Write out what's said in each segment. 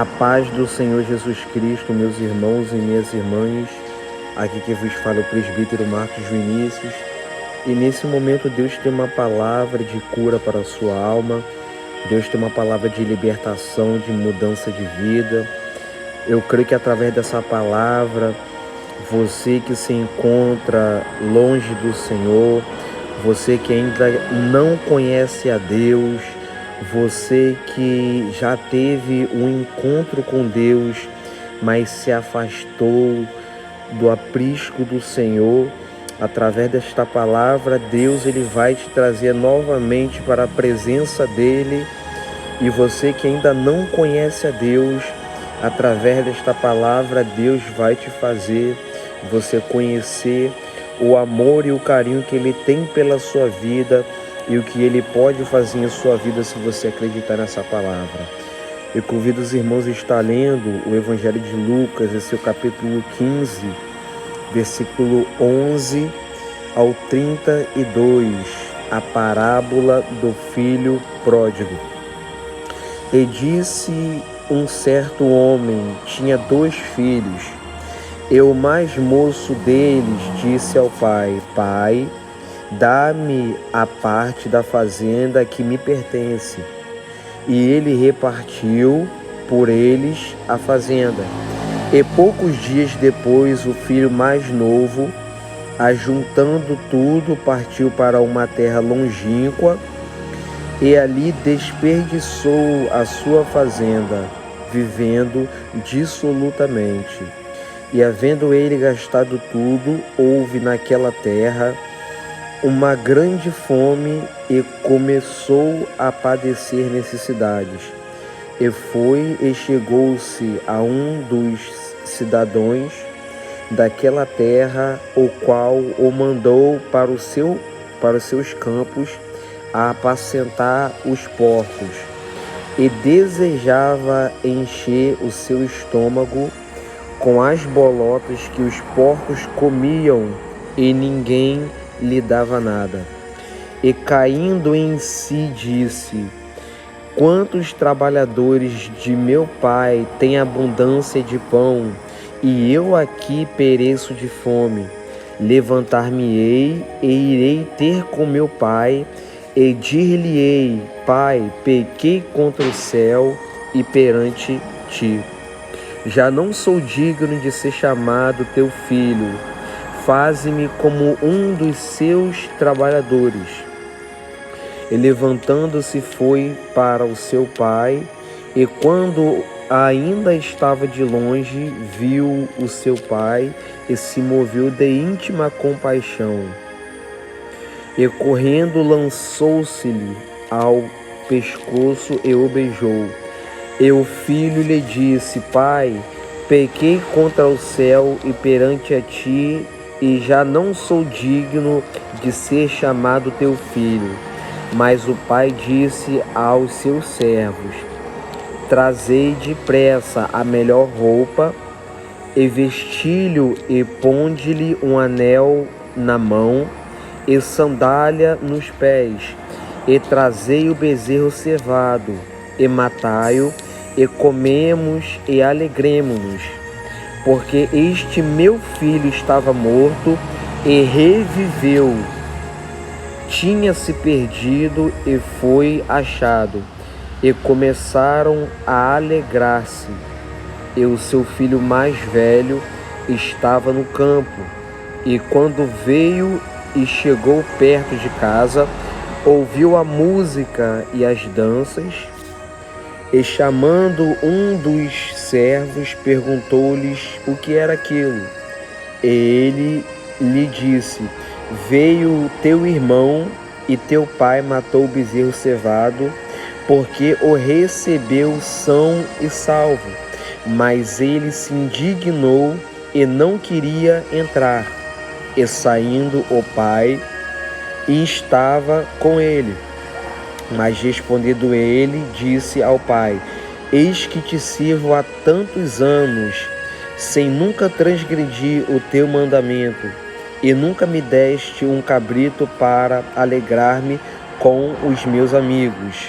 A paz do Senhor Jesus Cristo, meus irmãos e minhas irmãs. Aqui que vos fala o presbítero Marcos Vinícius. E nesse momento Deus tem uma palavra de cura para a sua alma. Deus tem uma palavra de libertação, de mudança de vida. Eu creio que através dessa palavra, você que se encontra longe do Senhor, você que ainda não conhece a Deus, você que já teve um encontro com Deus, mas se afastou do aprisco do Senhor, através desta palavra, Deus ele vai te trazer novamente para a presença dele. E você que ainda não conhece a Deus, através desta palavra, Deus vai te fazer você conhecer o amor e o carinho que Ele tem pela sua vida e o que Ele pode fazer em sua vida se você acreditar nessa palavra. Eu convido os irmãos a estar lendo o Evangelho de Lucas, esse é o capítulo 15, versículo 11 ao 32, a parábola do filho pródigo. E disse um certo homem, tinha 2 filhos, e o mais moço deles disse ao pai: Pai, dá-me a parte da fazenda que me pertence. E ele repartiu por eles a fazenda. E poucos dias depois, o filho mais novo, ajuntando tudo, partiu para uma terra longínqua e ali desperdiçou a sua fazenda, vivendo dissolutamente. E havendo ele gastado tudo, houve naquela terra uma grande fome e começou a padecer necessidades. E foi e chegou-se a um dos cidadãos daquela terra, o qual o mandou para os seus campos a apacentar os porcos, e desejava encher o seu estômago com as bolotas que os porcos comiam, e ninguém lhe dava nada. E caindo em si disse: Quantos trabalhadores de meu pai têm abundância de pão, e eu aqui pereço de fome. Levantar-me-ei e irei ter com meu pai, e dir-lhe-ei: Pai, pequei contra o céu e perante ti. Já não sou digno de ser chamado teu filho. Faze-me como um dos seus trabalhadores. E levantando-se foi para o seu pai, e quando ainda estava de longe, viu o seu pai e se moveu de íntima compaixão. E correndo lançou-se-lhe ao pescoço e o beijou. E o filho lhe disse: Pai, pequei contra o céu e perante a ti, e já não sou digno de ser chamado teu filho. Mas o pai disse aos seus servos: Trazei depressa a melhor roupa, e vesti-lhe, e ponde-lhe um anel na mão, e sandália nos pés, e trazei o bezerro cevado, e matai-o, e comemos e alegremo-nos, porque este meu filho estava morto e reviveu, tinha-se perdido e foi achado. E começaram a alegrar-se. E o seu filho mais velho estava no campo, e quando veio e chegou perto de casa, ouviu a música e as danças, e chamando um dos servos, perguntou-lhes o que era aquilo. E ele lhe disse: Veio teu irmão, e teu pai matou o bezerro cevado, porque o recebeu são e salvo. Mas ele se indignou e não queria entrar. E saindo o pai, e estava com ele. Mas respondendo ele, disse ao pai: Eis que te sirvo há tantos anos, sem nunca transgredir o teu mandamento, e nunca me deste um cabrito para alegrar-me com os meus amigos.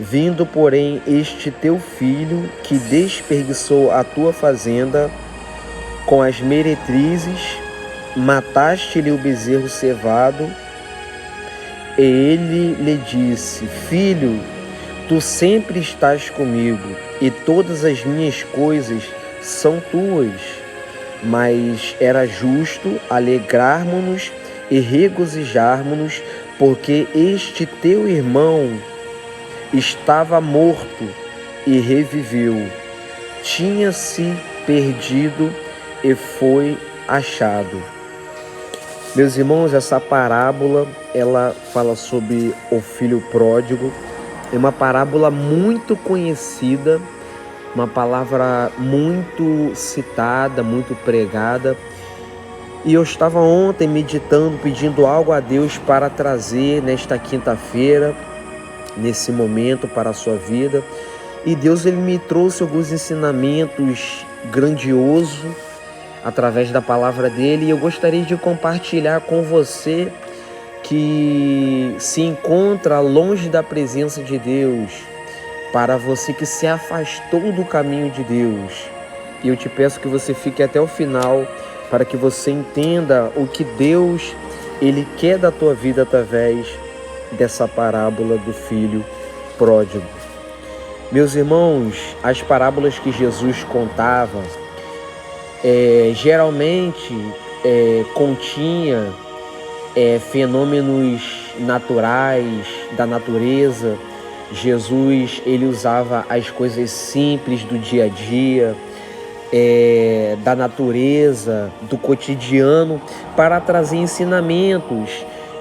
Vindo, porém, este teu filho, que desperdiçou a tua fazenda com as meretrizes, mataste-lhe o bezerro cevado. E ele lhe disse: Filho, tu sempre estás comigo, e todas as minhas coisas são tuas. Mas era justo alegrarmos-nos e regozijarmos-nos, porque este teu irmão estava morto e reviveu, tinha-se perdido e foi achado. Meus irmãos, essa parábola, ela fala sobre o filho pródigo. É uma parábola muito conhecida, uma palavra muito citada, muito pregada. E eu estava ontem meditando, pedindo algo a Deus para trazer nesta quinta-feira, nesse momento para a sua vida. E Deus, ele me trouxe alguns ensinamentos grandiosos através da palavra dele. E eu gostaria de compartilhar com você que se encontra longe da presença de Deus, para você que se afastou do caminho de Deus. E eu te peço que você fique até o final, para que você entenda o que Deus, ele quer da tua vida através dessa parábola do filho pródigo. Meus irmãos, as parábolas que Jesus contava, geralmente continha fenômenos naturais da natureza. Jesus, ele usava as coisas simples do dia a dia, da natureza, do cotidiano, para trazer ensinamentos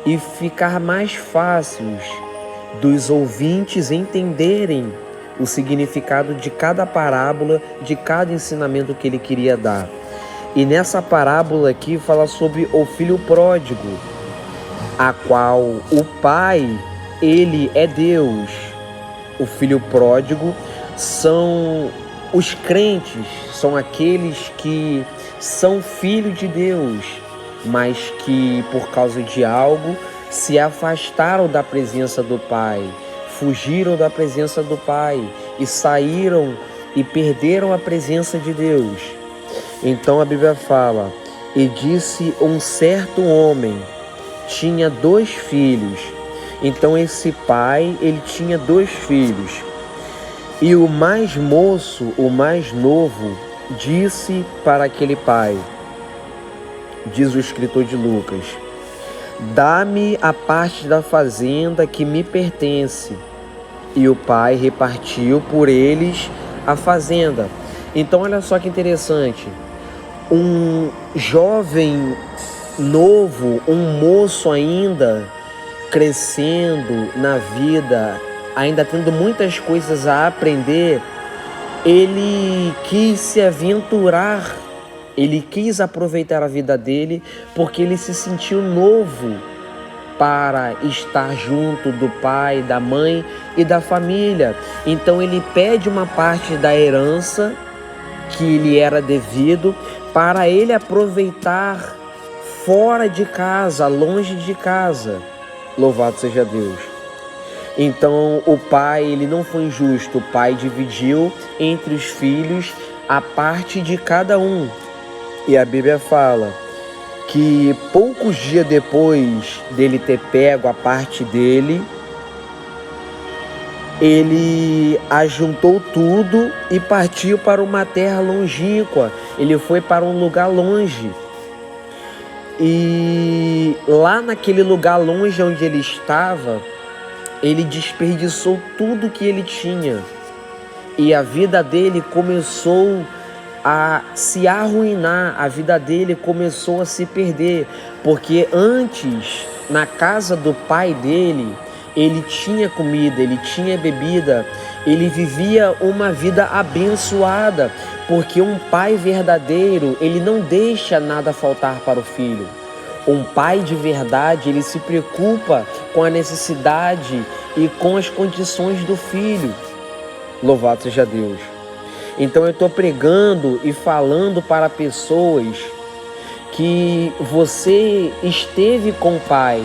e ficar mais fáceis dos ouvintes entenderem o significado de cada parábola, de cada ensinamento que ele queria dar. E nessa parábola aqui fala sobre o filho pródigo, a qual o pai, ele é Deus. O filho pródigo são os crentes, são aqueles que são filhos de Deus, mas que por causa de algo se afastaram da presença do Pai, fugiram da presença do Pai e saíram e perderam a presença de Deus. Então a Bíblia fala: e disse um certo homem, tinha 2 filhos. Então esse pai, ele tinha 2 filhos. E o mais moço, o mais novo, disse para aquele pai, diz o escritor de Lucas: dá-me a parte da fazenda que me pertence. E o pai repartiu por eles a fazenda. Então olha só que interessante, um jovem novo, um moço ainda crescendo na vida, ainda tendo muitas coisas a aprender, ele quis se aventurar, ele quis aproveitar a vida dele, porque ele se sentiu novo para estar junto do pai, da mãe e da família. Então ele pede uma parte da herança que lhe era devido, para ele aproveitar fora de casa, longe de casa. Louvado seja Deus. Então o pai, ele não foi injusto, o pai dividiu entre os filhos a parte de cada um. E a Bíblia fala que poucos dias depois dele ter pego a parte dele, ele ajuntou tudo e partiu para uma terra longínqua. Ele foi para um lugar longe. E lá naquele lugar longe onde ele estava, ele desperdiçou tudo que ele tinha. E a vida dele começou a se arruinar, a vida dele começou a se perder. Porque antes, na casa do pai dele, ele tinha comida, ele tinha bebida, ele vivia uma vida abençoada, porque um pai verdadeiro, ele não deixa nada faltar para o filho. Um pai de verdade, ele se preocupa com a necessidade e com as condições do filho. Louvado seja Deus. Então eu estou pregando e falando para pessoas que você esteve com o Pai,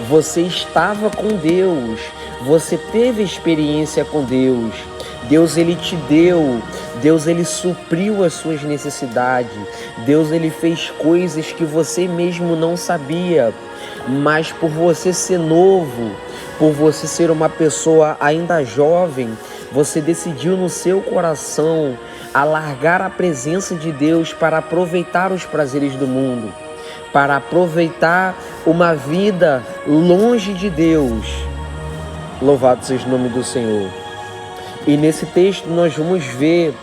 você estava com Deus, você teve experiência com Deus. Deus, ele te deu. Deus, ele supriu as suas necessidades. Deus, ele fez coisas que você mesmo não sabia. Mas por você ser novo, por você ser uma pessoa ainda jovem, você decidiu no seu coração alargar a presença de Deus para aproveitar os prazeres do mundo, para aproveitar uma vida longe de Deus. Louvado seja o nome do Senhor. E nesse texto nós vamos ver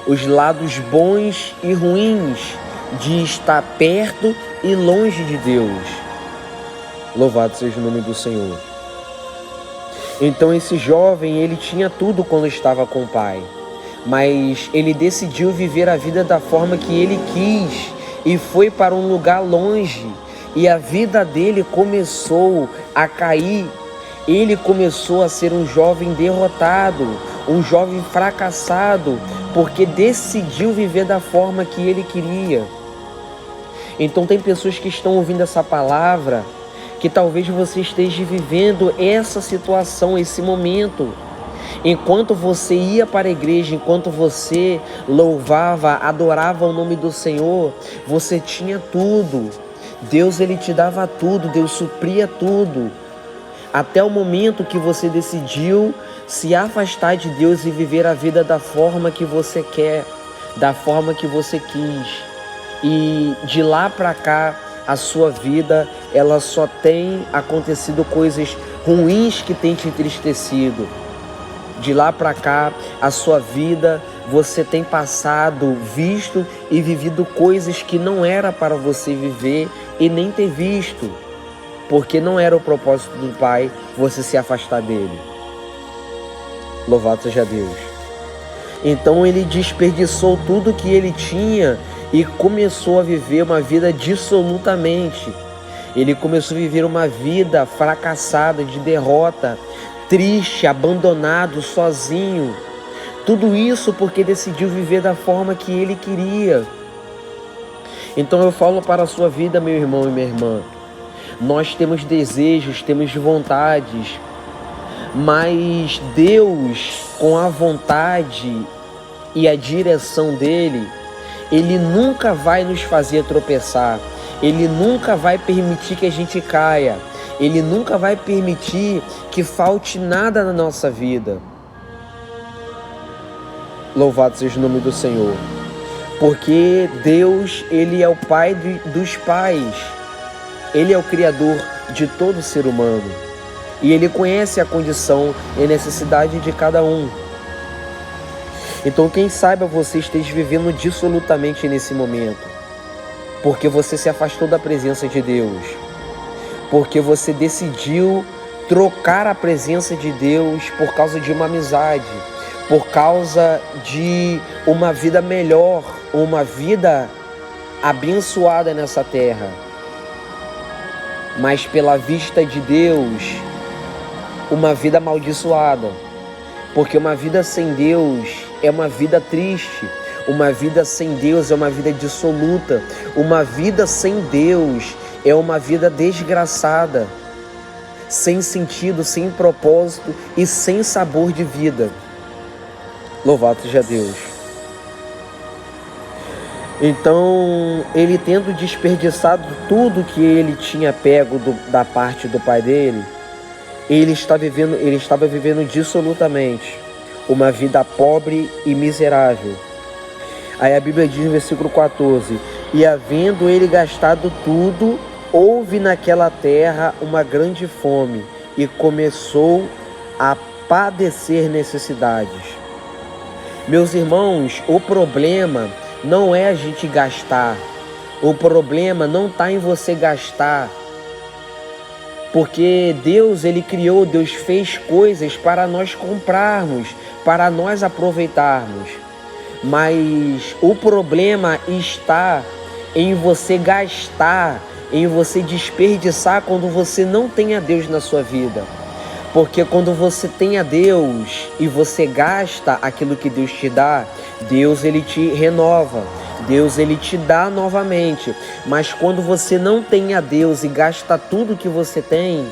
os lados bons e ruins de estar perto e longe de Deus. Louvado seja o nome do Senhor. Então esse jovem, ele tinha tudo quando estava com o pai, mas ele decidiu viver a vida da forma que ele quis e foi para um lugar longe, e a vida dele começou a cair. Ele começou a ser um jovem derrotado, um jovem fracassado, porque decidiu viver da forma que ele queria. Então tem pessoas que estão ouvindo essa palavra, que talvez você esteja vivendo essa situação, esse momento. Enquanto você ia para a igreja, enquanto você louvava, adorava o nome do Senhor, você tinha tudo. Deus, ele te dava tudo, Deus supria tudo. Até o momento que você decidiu se afastar de Deus e viver a vida da forma que você quer, da forma que você quis. E de lá para cá, a sua vida, ela só tem acontecido coisas ruins que tem te entristecido. De lá para cá, a sua vida, você tem passado, visto e vivido coisas que não era para você viver e nem ter visto, porque não era o propósito do Pai você se afastar dele. Louvado seja Deus. Então ele desperdiçou tudo que ele tinha e começou a viver uma vida dissolutamente. Ele começou a viver uma vida fracassada, de derrota, triste, abandonado, sozinho. Tudo isso porque decidiu viver da forma que ele queria. Então eu falo para a sua vida, meu irmão e minha irmã. Nós temos desejos, temos vontades, mas Deus, com a vontade e a direção dele, ele nunca vai nos fazer tropeçar. Ele nunca vai permitir que a gente caia. Ele nunca vai permitir que falte nada na nossa vida. Louvado seja o nome do Senhor. Porque Deus, ele é o Pai dos pais. Ele é o Criador de todo ser humano. E ele conhece a condição e a necessidade de cada um. Então, quem saiba você esteja vivendo dissolutamente nesse momento, porque você se afastou da presença de Deus, porque você decidiu trocar a presença de Deus por causa de uma amizade, por causa de uma vida melhor, uma vida abençoada nessa terra. Mas pela vista de Deus, uma vida amaldiçoada, porque uma vida sem Deus é uma vida triste, uma vida sem Deus é uma vida dissoluta, uma vida sem Deus é uma vida desgraçada, sem sentido, sem propósito e sem sabor de vida. Louvado seja Deus. Então, ele tendo desperdiçado tudo que ele tinha pego da parte do pai dele, ele estava vivendo dissolutamente uma vida pobre e miserável. Aí a Bíblia diz no versículo 14: e havendo ele gastado tudo, houve naquela terra uma grande fome, e começou a padecer necessidades. Meus irmãos, o problema não é a gente gastar. O problema não está em você gastar. Porque Deus, ele criou, Deus fez coisas para nós comprarmos, para nós aproveitarmos. Mas o problema está em você gastar, em você desperdiçar quando você não tem a Deus na sua vida. Porque quando você tem a Deus e você gasta aquilo que Deus te dá, Deus, ele te renova. Deus, ele te dá novamente. Mas quando você não tem a Deus e gasta tudo que você tem,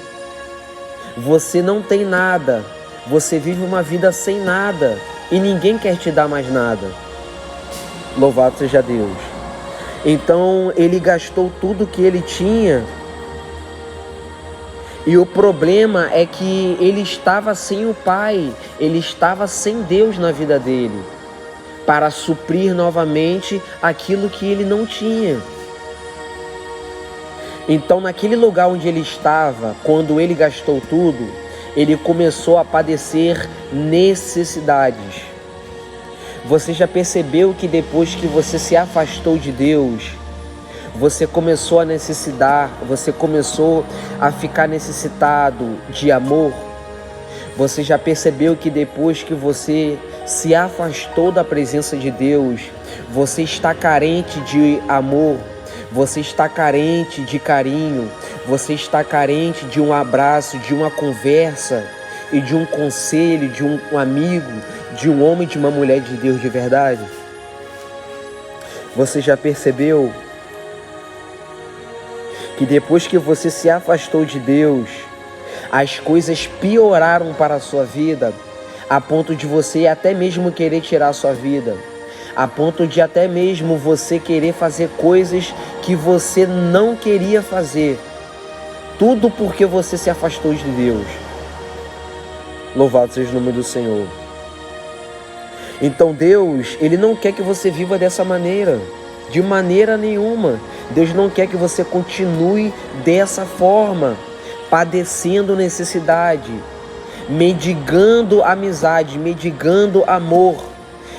Você não tem nada, você vive uma vida sem nada e ninguém quer te dar mais nada. Louvado seja Deus. Então ele gastou tudo que ele tinha. E o problema é que ele estava sem o Pai, ele estava sem Deus na vida dele, para suprir novamente aquilo que ele não tinha. Então, naquele lugar onde ele estava, quando ele gastou tudo, ele começou a padecer necessidades. Você já percebeu que depois que você se afastou de Deus, você começou a necessitar, você começou a ficar necessitado de amor? Você já percebeu que depois que você se afastou da presença de Deus, você está carente de amor, você está carente de carinho, você está carente de um abraço, de uma conversa e de um conselho, de um amigo, de um homem, de uma mulher de Deus de verdade? Você já percebeu que depois que você se afastou de Deus, as coisas pioraram para a sua vida, a ponto de você até mesmo querer tirar a sua vida, a ponto de até mesmo você querer fazer coisas que você não queria fazer, tudo porque você se afastou de Deus. Louvado seja o nome do Senhor. Então Deus, Ele não quer que você viva dessa maneira, de maneira nenhuma. Deus não quer que você continue dessa forma, padecendo necessidade, mendigando amizade, mendigando amor,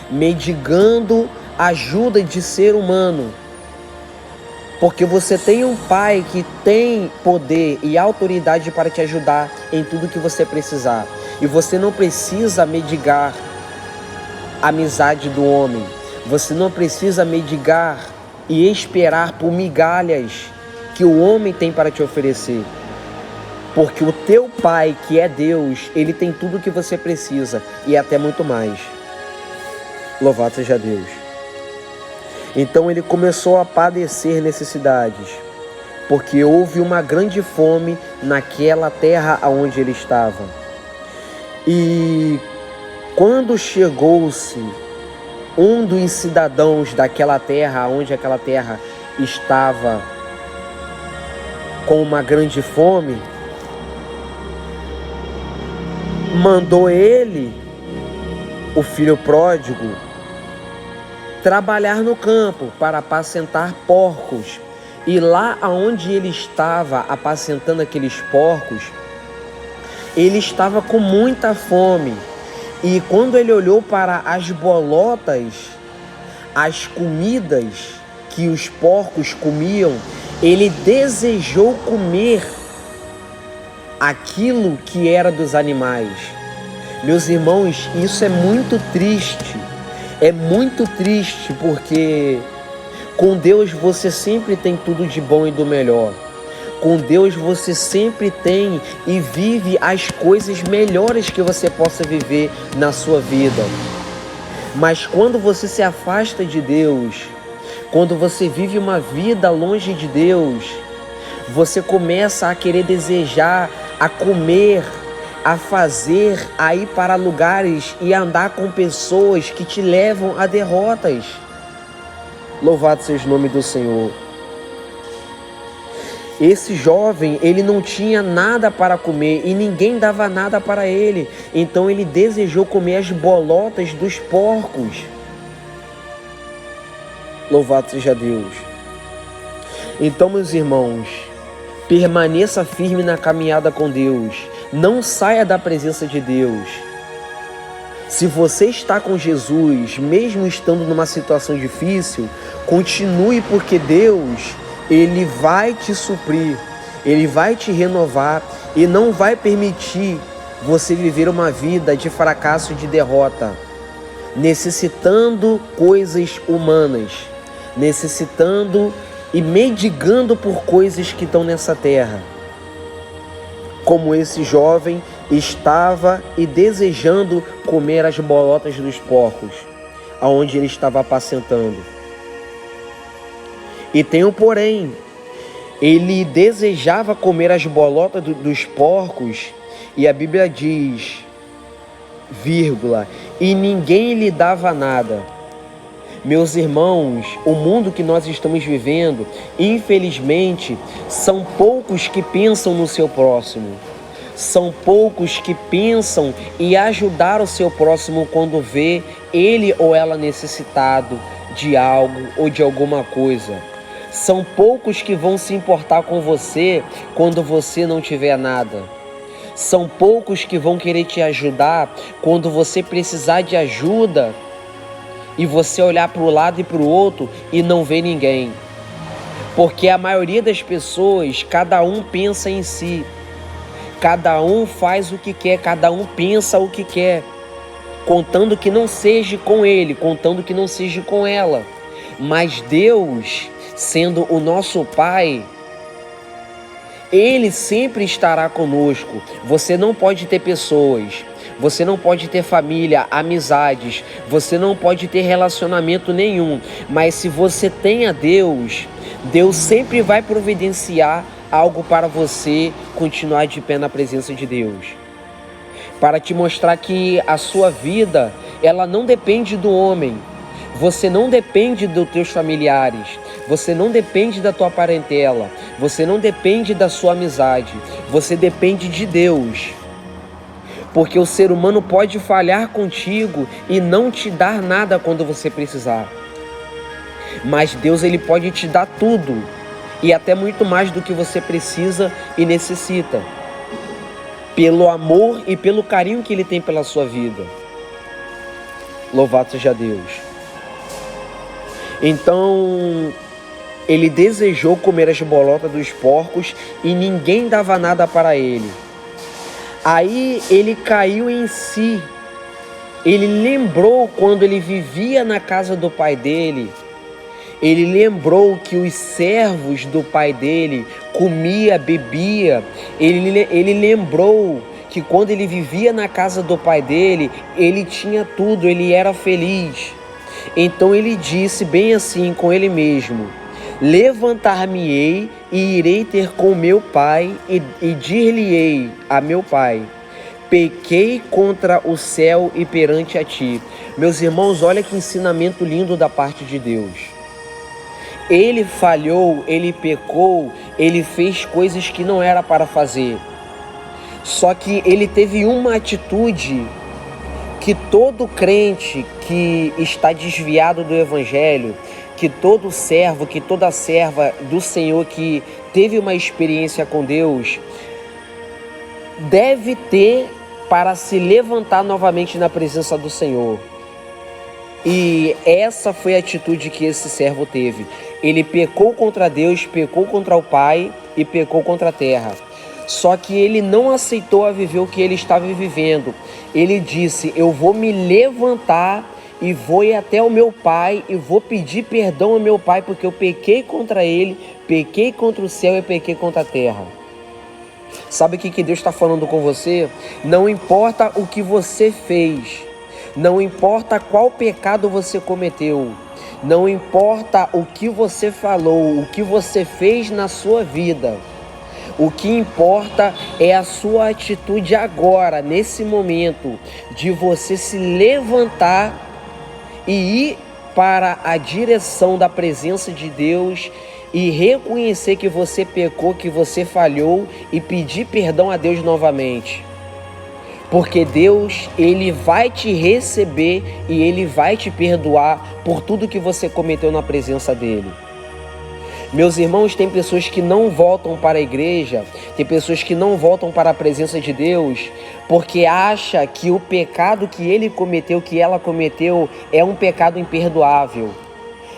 mendigando ajuda de ser humano. Porque você tem um Pai que tem poder e autoridade para te ajudar em tudo que você precisar. E você não precisa mendigar a amizade do homem. Você não precisa mendigar e esperar por migalhas que o homem tem para te oferecer. Porque o teu Pai, que é Deus, Ele tem tudo o que você precisa e até muito mais. Louvado seja Deus. Então ele começou a padecer necessidades, porque houve uma grande fome naquela terra onde ele estava. E quando chegou-se um dos cidadãos daquela terra, onde aquela terra estava com uma grande fome, mandou ele, o filho pródigo, trabalhar no campo para apacentar porcos. E lá onde ele estava apacentando aqueles porcos, ele estava com muita fome. E quando ele olhou para as bolotas, as comidas que os porcos comiam, ele desejou comer aquilo que era dos animais. Meus irmãos, isso é muito triste. É muito triste, porque com Deus você sempre tem tudo de bom e do melhor. Com Deus você sempre tem e vive as coisas melhores que você possa viver na sua vida. Mas quando você se afasta de Deus, quando você vive uma vida longe de Deus, você começa a querer desejar, a comer, a fazer, a ir para lugares e andar com pessoas que te levam a derrotas. Louvado seja o nome do Senhor. Esse jovem, ele não tinha nada para comer e ninguém dava nada para ele. Então ele desejou comer as bolotas dos porcos. Louvado seja Deus. Então, meus irmãos, permaneça firme na caminhada com Deus. Não saia da presença de Deus. Se você está com Jesus, mesmo estando numa situação difícil, continue, porque Deus, Ele vai te suprir, Ele vai te renovar e não vai permitir você viver uma vida de fracasso e de derrota, necessitando coisas humanas, necessitando e mendigando por coisas que estão nessa terra. Como esse jovem estava e desejando comer as bolotas dos porcos, aonde ele estava apacentando. E tem um porém, ele desejava comer as bolotas dos porcos E a Bíblia diz, vírgula, e ninguém lhe dava nada. Meus irmãos, o mundo que nós estamos vivendo, infelizmente, são poucos que pensam no seu próximo. São poucos que pensam em ajudar o seu próximo quando vê ele ou ela necessitado de algo ou de alguma coisa. São poucos que vão se importar com você quando você não tiver nada. São poucos que vão querer te ajudar quando você precisar de ajuda e você olhar para o lado e para o outro e não ver ninguém. Porque a maioria das pessoas, cada um pensa em si. Cada um faz o que quer, cada um pensa o que quer, contando que não seja com ele, contando que não seja com ela. Mas Deus, sendo o nosso Pai, Ele sempre estará conosco. Você não pode ter pessoas, você não pode ter família, amizades, você não pode ter relacionamento nenhum. Mas se você tem a Deus, Deus sempre vai providenciar algo para você continuar de pé na presença de Deus. Para te mostrar que a sua vida, ela não depende do homem. Você não depende dos teus familiares. Você não depende da tua parentela. Você não depende da sua amizade. Você depende de Deus. Porque o ser humano pode falhar contigo e não te dar nada quando você precisar. Mas Deus, Ele pode te dar tudo. E até muito mais do que você precisa e necessita. Pelo amor e pelo carinho que Ele tem pela sua vida. Louvado seja Deus. Então, ele desejou comer as bolotas dos porcos e ninguém dava nada para ele. Aí ele caiu em si. Ele lembrou quando ele vivia na casa do pai dele. Ele lembrou que os servos do pai dele comia, bebia. Ele lembrou que quando ele vivia na casa do pai dele, ele tinha tudo, ele era feliz. Então ele disse bem assim com ele mesmo: levantar-me-ei e irei ter com meu pai e dir-lhe-ei a meu pai: pequei contra o céu e perante a ti. Meus irmãos, olha que ensinamento lindo da parte de Deus. Ele falhou, ele pecou, ele fez coisas que não era para fazer. Só que ele teve uma atitude que todo crente que está desviado do Evangelho, que todo servo, que toda serva do Senhor que teve uma experiência com Deus, deve ter para se levantar novamente na presença do Senhor. E essa foi a atitude que esse servo teve. Ele pecou contra Deus, pecou contra o Pai e pecou contra a terra. Só que ele não aceitou a viver o que ele estava vivendo. Ele disse: eu vou me levantar e vou ir até o meu pai e vou pedir perdão ao meu pai, porque eu pequei contra ele, pequei contra o céu e pequei contra a terra. Sabe o que Deus está falando com você? Não importa o que você fez, não importa qual pecado você cometeu, não importa o que você falou, o que você fez na sua vida. O que importa é a sua atitude agora, nesse momento, de você se levantar e ir para a direção da presença de Deus e reconhecer que você pecou, que você falhou e pedir perdão a Deus novamente. Porque Deus, Ele vai te receber e Ele vai te perdoar por tudo que você cometeu na presença dEle. Meus irmãos, tem pessoas que não voltam para a igreja, tem pessoas que não voltam para a presença de Deus, porque acha que o pecado que ele cometeu, que ela cometeu, é um pecado imperdoável.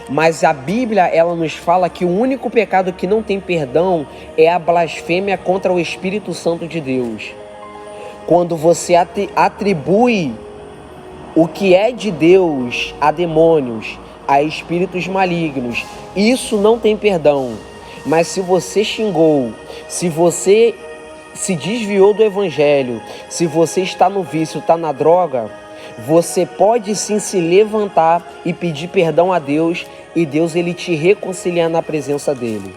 Mas a Bíblia, ela nos fala que o único pecado que não tem perdão é a blasfêmia contra o Espírito Santo de Deus. Quando você atribui o que é de Deus a demônios, a espíritos malignos, isso não tem perdão. Mas se você xingou, se você se desviou do Evangelho, se você está no vício, está na droga, você pode sim se levantar e pedir perdão a Deus, e Deus, ele te reconciliar na presença dele.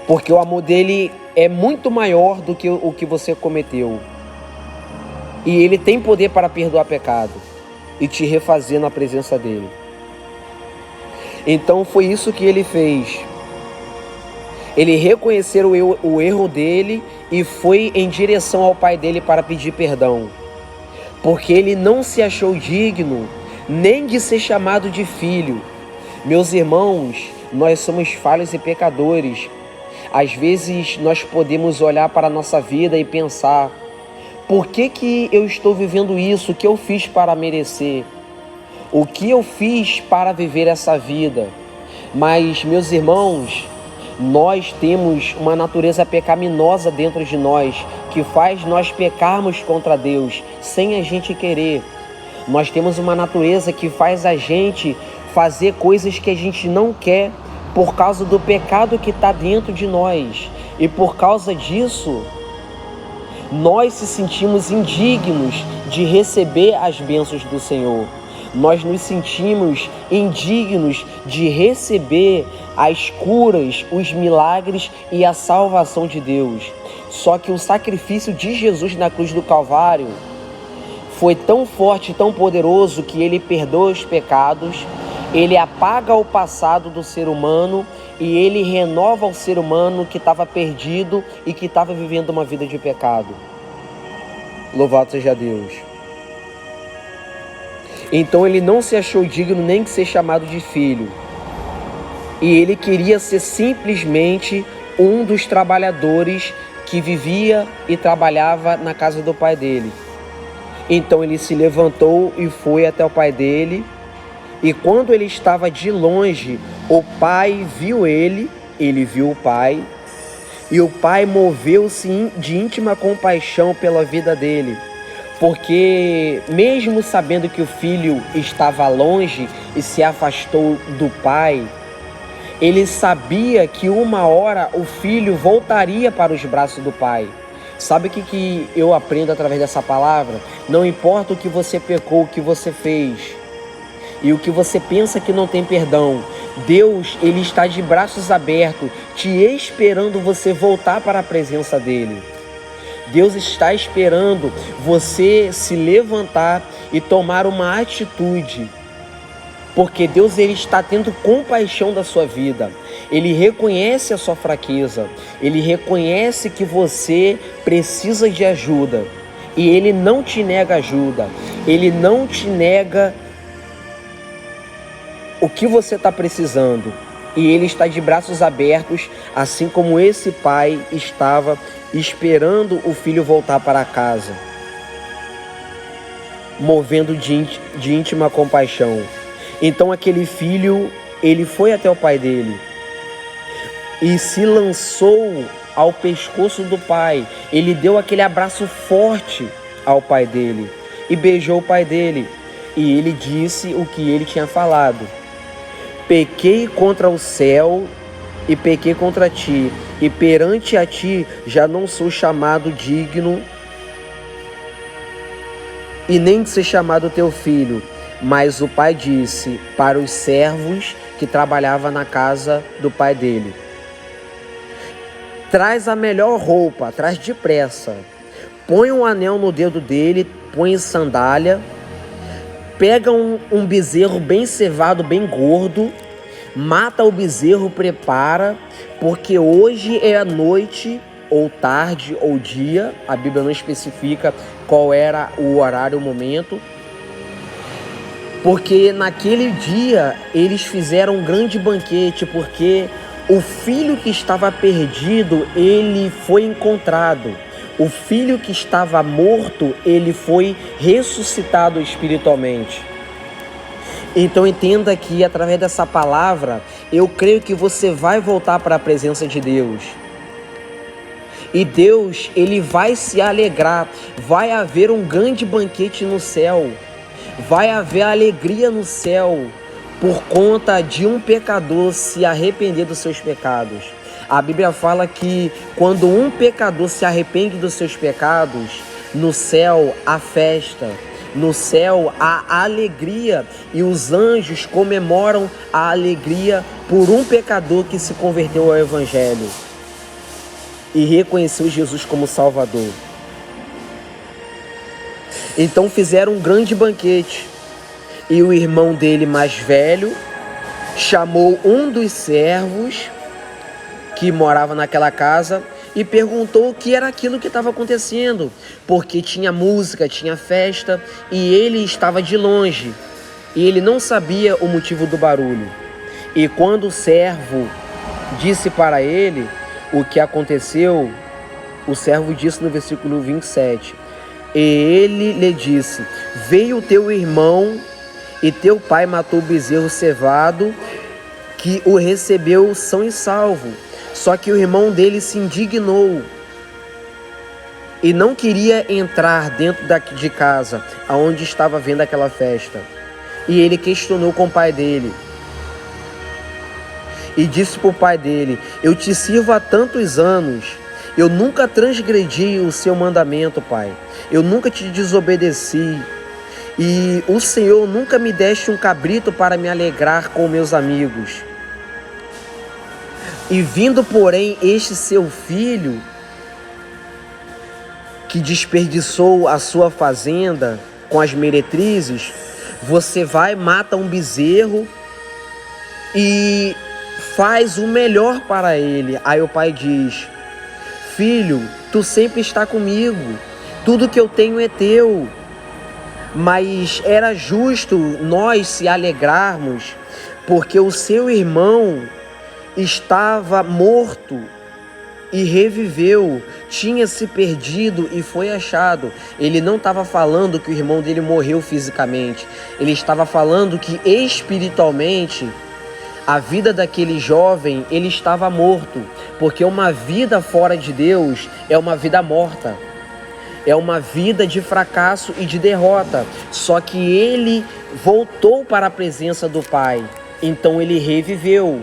porque o amor dele é muito maior do que o que você cometeu. E ele tem poder para perdoar pecado e te refazer na presença dele. Então foi isso que ele fez. Ele reconheceu o erro dele e foi em direção ao pai dele para pedir perdão. Porque ele não se achou digno nem de ser chamado de filho. Meus irmãos, nós somos falhos e pecadores. Às vezes nós podemos olhar para a nossa vida e pensar: por que eu estou vivendo isso? O que eu fiz para merecer? O que eu fiz para viver essa vida? Mas, meus irmãos, nós temos uma natureza pecaminosa dentro de nós, que faz nós pecarmos contra Deus, sem a gente querer. Nós temos uma natureza que faz a gente fazer coisas que a gente não quer, por causa do pecado que está dentro de nós. E por causa disso, nós se sentimos indignos de receber as bênçãos do Senhor. Nós nos sentimos indignos de receber as curas, os milagres e a salvação de Deus. Só que o sacrifício de Jesus na cruz do Calvário foi tão forte, tão poderoso, que ele perdoa os pecados, ele apaga o passado do ser humano e ele renova o ser humano que estava perdido e que estava vivendo uma vida de pecado. Louvado seja Deus. Então ele não se achou digno nem de ser chamado de filho. E ele queria ser simplesmente um dos trabalhadores que vivia e trabalhava na casa do pai dele. Então ele se levantou e foi até o pai dele. E quando ele estava de longe, o pai viu ele viu o pai. E o pai moveu-se de íntima compaixão pela vida dele. Porque mesmo sabendo que o filho estava longe e se afastou do pai, ele sabia que uma hora o filho voltaria para os braços do pai. Sabe o que eu aprendo através dessa palavra? Não importa o que você pecou, o que você fez e o que você pensa que não tem perdão, Deus, ele está de braços abertos, te esperando você voltar para a presença dele. Deus está esperando você se levantar e tomar uma atitude, porque Deus, ele está tendo compaixão da sua vida. Ele reconhece a sua fraqueza, ele reconhece que você precisa de ajuda e ele não te nega ajuda, ele não te nega o que você está precisando, e ele está de braços abertos, assim como esse pai estava esperando o filho voltar para casa, movendo de íntima compaixão. Então aquele filho, ele foi até o pai dele e se lançou ao pescoço do pai. Ele deu aquele abraço forte ao pai dele e beijou o pai dele, e ele disse o que ele tinha falado: pequei contra o céu e pequei contra ti, e perante a ti já não sou chamado digno e nem de ser chamado teu filho. Mas o pai disse para os servos que trabalhavam na casa do pai dele: traz a melhor roupa, traz depressa, põe um anel no dedo dele, põe sandália, pega um bezerro bem cevado, bem gordo, mata o bezerro, prepara, porque hoje é a noite, ou tarde, ou dia. A Bíblia não especifica qual era o horário, o momento, porque naquele dia eles fizeram um grande banquete, porque o filho que estava perdido, ele foi encontrado. O filho que estava morto, ele foi ressuscitado espiritualmente. Então entenda que através dessa palavra, eu creio que você vai voltar para a presença de Deus. E Deus, ele vai se alegrar. Vai haver um grande banquete no céu. Vai haver alegria no céu por conta de um pecador se arrepender dos seus pecados. A Bíblia fala que quando um pecador se arrepende dos seus pecados, no céu há festa, no céu há alegria, e os anjos comemoram a alegria por um pecador que se converteu ao Evangelho. e reconheceu Jesus como Salvador. Então fizeram um grande banquete, e o irmão dele mais velho chamou um dos servos que morava naquela casa e perguntou o que era aquilo que estava acontecendo, porque tinha música, tinha festa, e ele estava de longe, e ele não sabia o motivo do barulho. E quando o servo disse para ele o que aconteceu, o servo disse no versículo 27, e ele lhe disse: veio teu irmão e teu pai matou o bezerro cevado, que o recebeu são e salvo. Só que o irmão dele se indignou e não queria entrar dentro de casa, aonde estava vendo aquela festa. E ele questionou com o pai dele e disse para o pai dele: eu te sirvo há tantos anos, eu nunca transgredi o seu mandamento, pai. Eu nunca te desobedeci. E o Senhor nunca me deste um cabrito para me alegrar com meus amigos. E vindo, porém, este seu filho, que desperdiçou a sua fazenda com as meretrizes, você vai, mata um bezerro e faz o melhor para ele. Aí o pai diz: filho, tu sempre está comigo, tudo que eu tenho é teu. Mas era justo nós se alegrarmos, porque o seu irmão estava morto e reviveu, tinha se perdido e foi achado. Ele não estava falando que o irmão dele morreu fisicamente, ele estava falando que espiritualmente a vida daquele jovem, ele estava morto, porque uma vida fora de Deus é uma vida morta. É uma vida de fracasso e de derrota. Só que ele voltou para a presença do Pai. Então ele reviveu.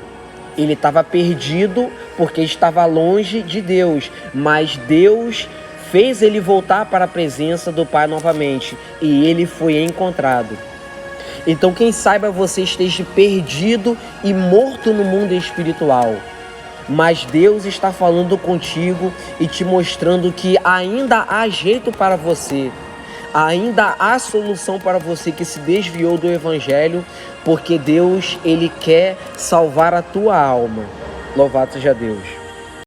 Ele estava perdido porque estava longe de Deus. Mas Deus fez ele voltar para a presença do Pai novamente. E ele foi encontrado. Então quem saiba você esteja perdido e morto no mundo espiritual. Mas Deus está falando contigo e te mostrando que ainda há jeito para você, ainda há solução para você que se desviou do Evangelho, porque Deus, Ele quer salvar a tua alma. Louvado seja Deus.